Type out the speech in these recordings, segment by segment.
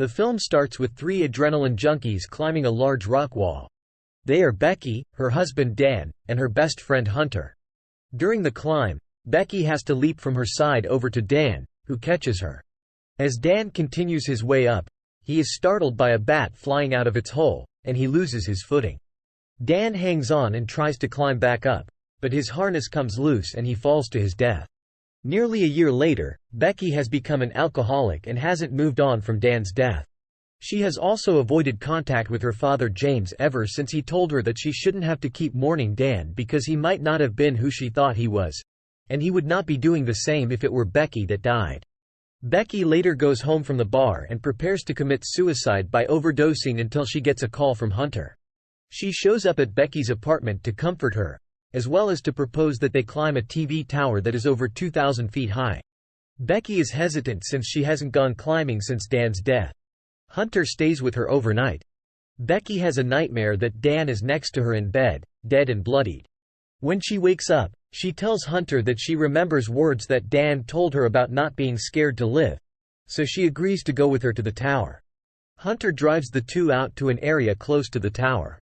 The film starts with three adrenaline junkies climbing a large rock wall. They are Becky, her husband Dan, and her best friend Hunter. During the climb, Becky has to leap from her side over to Dan, who catches her. As Dan continues his way up, he is startled by a bat flying out of its hole, and he loses his footing. Dan hangs on and tries to climb back up, but his harness comes loose and he falls to his death. Nearly a year later, Becky has become an alcoholic and hasn't moved on from Dan's death. She has also avoided contact with her father James ever since he told her that she shouldn't have to keep mourning Dan because he might not have been who she thought he was, and he would not be doing the same if it were Becky that died. Becky later goes home from the bar and prepares to commit suicide by overdosing until she gets a call from Hunter. She shows up at Becky's apartment to comfort her, as well as to propose that they climb a TV tower that is over 2,000 feet high. Becky is hesitant since she hasn't gone climbing since Dan's death. Hunter stays with her overnight. Becky has a nightmare that Dan is next to her in bed, dead and bloodied. When she wakes up, she tells Hunter that she remembers words that Dan told her about not being scared to live, so she agrees to go with her to the tower. Hunter drives the two out to an area close to the tower.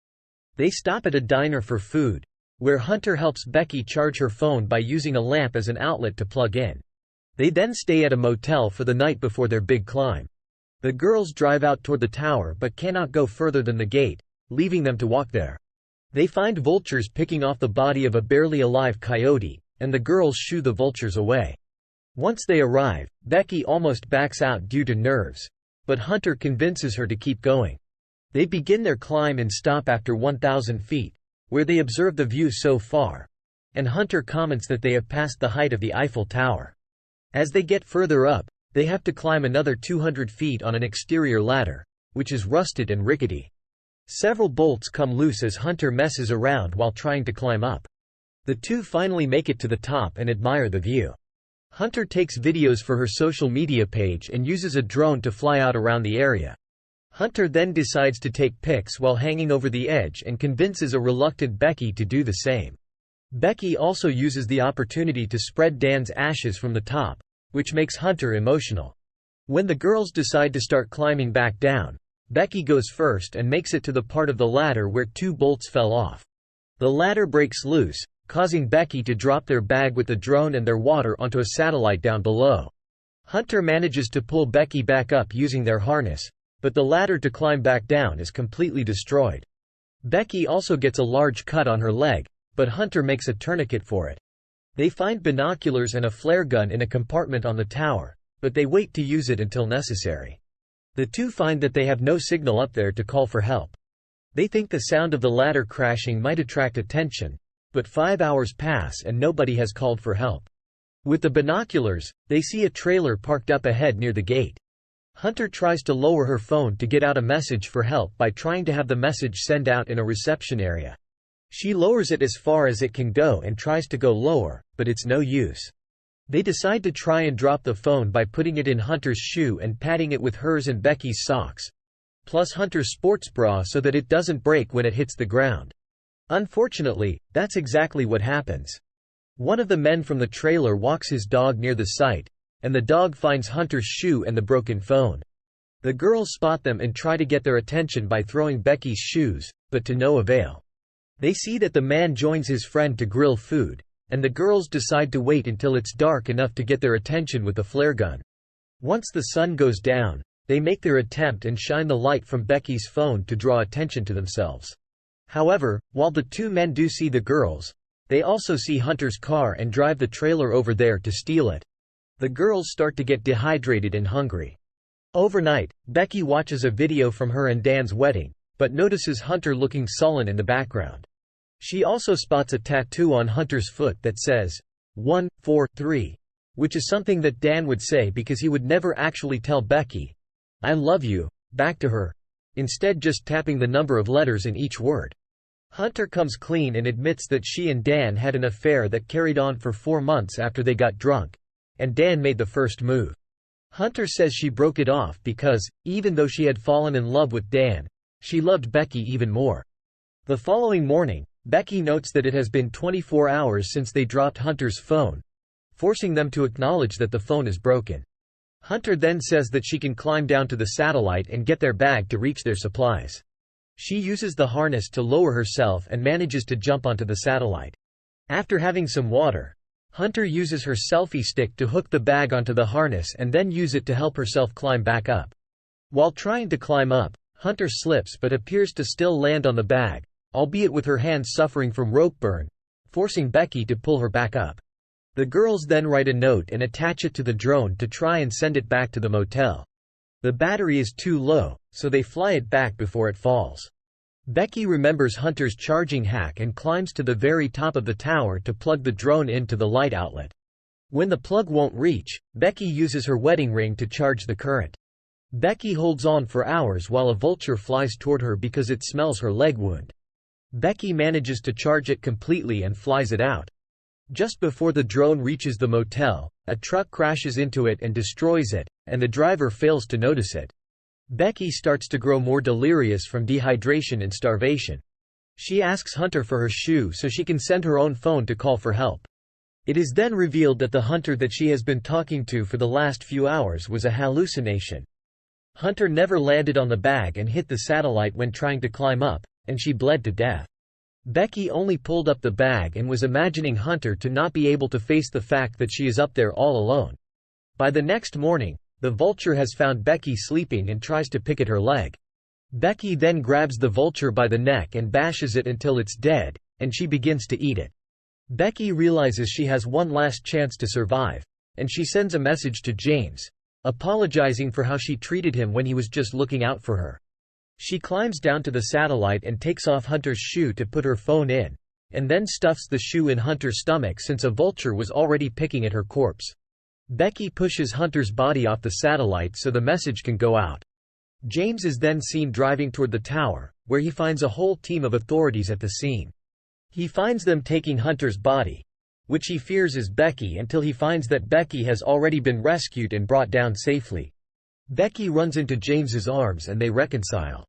They stop at a diner for food, where Hunter helps Becky charge her phone by using a lamp as an outlet to plug in. They then stay at a motel for the night before their big climb. The girls drive out toward the tower but cannot go further than the gate, leaving them to walk there. They find vultures picking off the body of a barely alive coyote, and the girls shoo the vultures away. Once they arrive, Becky almost backs out due to nerves, but Hunter convinces her to keep going. They begin their climb and stop after 1,000 feet, where they observe the view so far, and Hunter comments that they have passed the height of the Eiffel Tower. As they get further up, they have to climb another 200 feet on an exterior ladder, which is rusted and rickety. Several bolts come loose as Hunter messes around while trying to climb up. The two finally make it to the top and admire the view. Hunter takes videos for her social media page and uses a drone to fly out around the area. Hunter then decides to take pics while hanging over the edge and convinces a reluctant Becky to do the same. Becky also uses the opportunity to spread Dan's ashes from the top, which makes Hunter emotional. When the girls decide to start climbing back down, Becky goes first and makes it to the part of the ladder where two bolts fell off. The ladder breaks loose, causing Becky to drop their bag with the drone and their water onto a satellite down below. Hunter manages to pull Becky back up using their harness, but the ladder to climb back down is completely destroyed. Becky also gets a large cut on her leg, but Hunter makes a tourniquet for it. They find binoculars and a flare gun in a compartment on the tower, but they wait to use it until necessary. The two find that they have no signal up there to call for help. They think the sound of the ladder crashing might attract attention, but 5 hours pass and nobody has called for help. With the binoculars, they see a trailer parked up ahead near the gate. Hunter tries to lower her phone to get out a message for help by trying to have the message send out in a reception area. She lowers it as far as it can go and tries to go lower, but it's no use. They decide to try and drop the phone by putting it in Hunter's shoe and patting it with hers and Becky's socks, plus Hunter's sports bra so that it doesn't break when it hits the ground. Unfortunately, that's exactly what happens. One of the men from the trailer walks his dog near the site, and the dog finds Hunter's shoe and the broken phone. The girls spot them and try to get their attention by throwing Becky's shoes, but to no avail. They see that the man joins his friend to grill food, and the girls decide to wait until it's dark enough to get their attention with a flare gun. Once the sun goes down, they make their attempt and shine the light from Becky's phone to draw attention to themselves. However, while the two men do see the girls, they also see Hunter's car and drive the trailer over there to steal it. The girls start to get dehydrated and hungry. Overnight, Becky watches a video from her and Dan's wedding, but notices Hunter looking sullen in the background. She also spots a tattoo on Hunter's foot that says, 143, which is something that Dan would say because he would never actually tell Becky, "I love you," back to her, instead just tapping the number of letters in each word. Hunter comes clean and admits that she and Dan had an affair that carried on for 4 months after they got drunk, and Dan made the first move. Hunter says she broke it off because, even though she had fallen in love with Dan, she loved Becky even more. The following morning, Becky notes that it has been 24 hours since they dropped Hunter's phone, forcing them to acknowledge that the phone is broken. Hunter then says that she can climb down to the satellite and get their bag to reach their supplies. She uses the harness to lower herself and manages to jump onto the satellite. After having some water, Hunter uses her selfie stick to hook the bag onto the harness and then use it to help herself climb back up. While trying to climb up, Hunter slips but appears to still land on the bag, albeit with her hands suffering from rope burn, forcing Becky to pull her back up. The girls then write a note and attach it to the drone to try and send it back to the motel. The battery is too low, so they fly it back before it falls. Becky remembers Hunter's charging hack and climbs to the very top of the tower to plug the drone into the light outlet. When the plug won't reach, Becky uses her wedding ring to charge the current. Becky holds on for hours while a vulture flies toward her because it smells her leg wound. Becky manages to charge it completely and flies it out. Just before the drone reaches the motel, a truck crashes into it and destroys it, and the driver fails to notice it. Becky starts to grow more delirious from dehydration and starvation. She asks Hunter for her shoe so she can send her own phone to call for help. It is then revealed that the Hunter that she has been talking to for the last few hours was a hallucination. Hunter never landed on the bag and hit the satellite when trying to climb up, and she bled to death. Becky only pulled up the bag and was imagining Hunter to not be able to face the fact that she is up there all alone. By the next morning, the vulture has found Becky sleeping and tries to pick at her leg. Becky then grabs the vulture by the neck and bashes it until it's dead, and she begins to eat it. Becky realizes she has one last chance to survive, and she sends a message to James, apologizing for how she treated him when he was just looking out for her. She climbs down to the satellite and takes off Hunter's shoe to put her phone in, and then stuffs the shoe in Hunter's stomach since a vulture was already picking at her corpse. Becky pushes Hunter's body off the satellite so the message can go out. James is then seen driving toward the tower, where he finds a whole team of authorities at the scene. He finds them taking Hunter's body, which he fears is Becky, until he finds that Becky has already been rescued and brought down safely. Becky runs into James's arms and they reconcile.